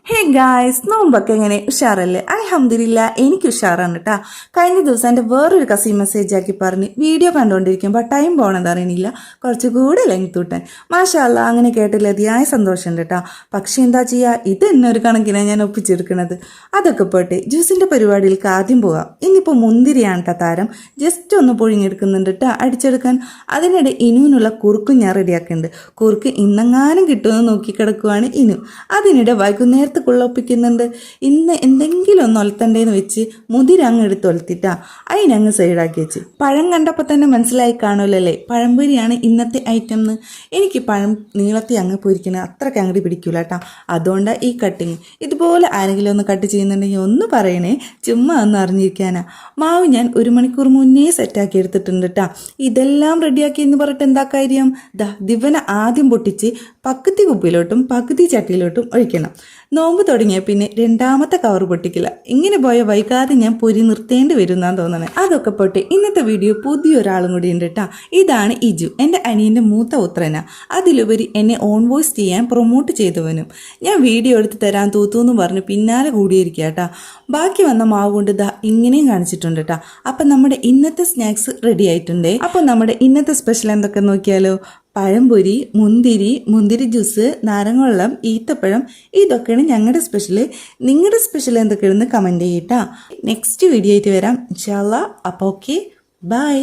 Hey guys, നോമ്പൊക്കെ എങ്ങനെ ഉഷാറല്ലേ? അൽഹംദുലില്ലാ, എനിക്ക് ഉഷാറാണ് കേട്ടാ. കഴിഞ്ഞ ദിവസം എൻ്റെ വേറൊരു കസിൻ മെസ്സേജ് ആക്കി പറഞ്ഞ് വീഡിയോ കണ്ടുകൊണ്ടിരിക്കുമ്പോൾ ടൈം പോകണത് അറിയണില്ല, കുറച്ചുകൂടെ ലെങ്ത് കൂട്ടാൻ. മാഷാ അല്ലാ, അങ്ങനെ കേട്ടില്ല, അതിയായ സന്തോഷമുണ്ട് കേട്ടാ. പക്ഷെ എന്താ ചെയ്യുക, ഇത് തന്നെ ഒരു കണക്കിനാണ് ഞാൻ ഒപ്പിച്ചെടുക്കുന്നത്. അതൊക്കെ പോട്ടെ, ജ്യൂസിൻ്റെ പരിപാടിയിലേക്ക് ആദ്യം പോകാം. ഇന്നിപ്പോൾ മുന്തിരിയാണ് കേട്ടോ താരം. ജസ്റ്റ് ഒന്ന് പൊഴിഞ്ഞെടുക്കുന്നുണ്ട് കേട്ടോ അടിച്ചെടുക്കാൻ. അതിനിടെ ഇനുവിനുള്ള കുറുക്കും ഞാൻ റെഡിയാക്കുന്നുണ്ട്. കുറുക്ക് ഇന്നെങ്ങാനും കിട്ടുമെന്ന് നോക്കി കിടക്കുവാണ് ഇനു. അതിനിടെ വൈകുന്നേരം കുള്ളൊപ്പിക്കുന്നുണ്ട്. ഇന്ന് എന്തെങ്കിലും ഒന്ന് ഒലത്തണ്ടേന്ന് വെച്ച് മുതിരങ്ങ് എടുത്ത് ഒലത്തിട്ടാ അതിനങ്ങ് സൈഡാക്കി വെച്ച്. പഴം കണ്ടപ്പോൾ തന്നെ മനസ്സിലായി കാണുമല്ലേ, പഴംപൊരിയാണ് ഇന്നത്തെ ഐറ്റം എന്ന്. എനിക്ക് പഴം നീളത്തി അങ്ങ് പൊരിക്കുന്നത് അത്രയ്ക്ക് അങ്ങോട്ട് പിടിക്കൂല കേട്ടോ. അതുകൊണ്ടാണ് ഈ കട്ടിങ്. ഇതുപോലെ ആരെങ്കിലും ഒന്ന് കട്ട് ചെയ്യുന്നുണ്ടെങ്കിൽ ഒന്ന് പറയണേ, ചുമ്മാ ഒന്ന് അറിഞ്ഞിരിക്കാനാ. മാവ് ഞാൻ 1 മണിക്കൂർ മുന്നേ സെറ്റാക്കി എടുത്തിട്ടുണ്ട് കേട്ടോ. ഇതെല്ലാം റെഡിയാക്കി എന്ന് പറഞ്ഞിട്ട് എന്താ കാര്യം? ദിവന ആദ്യം പൊട്ടിച്ച് പകുതി കുപ്പിയിലോട്ടും പകുതി ചട്ടിയിലോട്ടും ഒഴിക്കണം. നോമ്പ് തുടങ്ങിയ പിന്നെ രണ്ടാമത്തെ കവർ പൊട്ടിക്കില്ല. ഇങ്ങനെ പോയ വൈകാതെ ഞാൻ പൊരി നിർത്തേണ്ടി വരുന്നാന്ന് തോന്നണേ. അതൊക്കെ പോട്ടെ, ഇന്നത്തെ വീഡിയോ പുതിയൊരാളും കൂടി ഉണ്ട് കേട്ടോ. ഇതാണ് ഇജു, എൻ്റെ അനിയൻ്റെ മൂത്ത ഉത്രന. അതിലുപരി എന്നെ ഓൺ വോയിസ് ചെയ്യാൻ പ്രൊമോട്ട് ചെയ്തവനും. ഞാൻ വീഡിയോ എടുത്ത് തരാൻ തൂത്തുന്ന് പറഞ്ഞ് പിന്നാലെ കൂടിയിരിക്കുക കേട്ടോ. ബാക്കി വന്ന മാവ് കൊണ്ട് ഇങ്ങനെയും കാണിച്ചിട്ടുണ്ട് കേട്ടോ. അപ്പം നമ്മുടെ ഇന്നത്തെ സ്നാക്സ് റെഡി ആയിട്ടുണ്ടേ. അപ്പം നമ്മുടെ ഇന്നത്തെ സ്പെഷ്യൽ എന്തൊക്കെ നോക്കിയാലോ? പഴംപൊരി, മുന്തിരി ജ്യൂസ്, നാരങ്ങവെള്ളം, ഈത്തപ്പഴം, ഇതൊക്കെയാണ് ഞങ്ങളുടെ സ്പെഷ്യൽ. നിങ്ങളുടെ സ്പെഷ്യൽ എന്തൊക്കെയാണെന്ന് കമൻറ്റ് ചെയ്യട്ടാ. നെക്സ്റ്റ് വീഡിയോ ആയിട്ട് വരാം ഇൻഷാ അല്ലാ. അപ്പോൾ ഓക്കെ, ബൈ.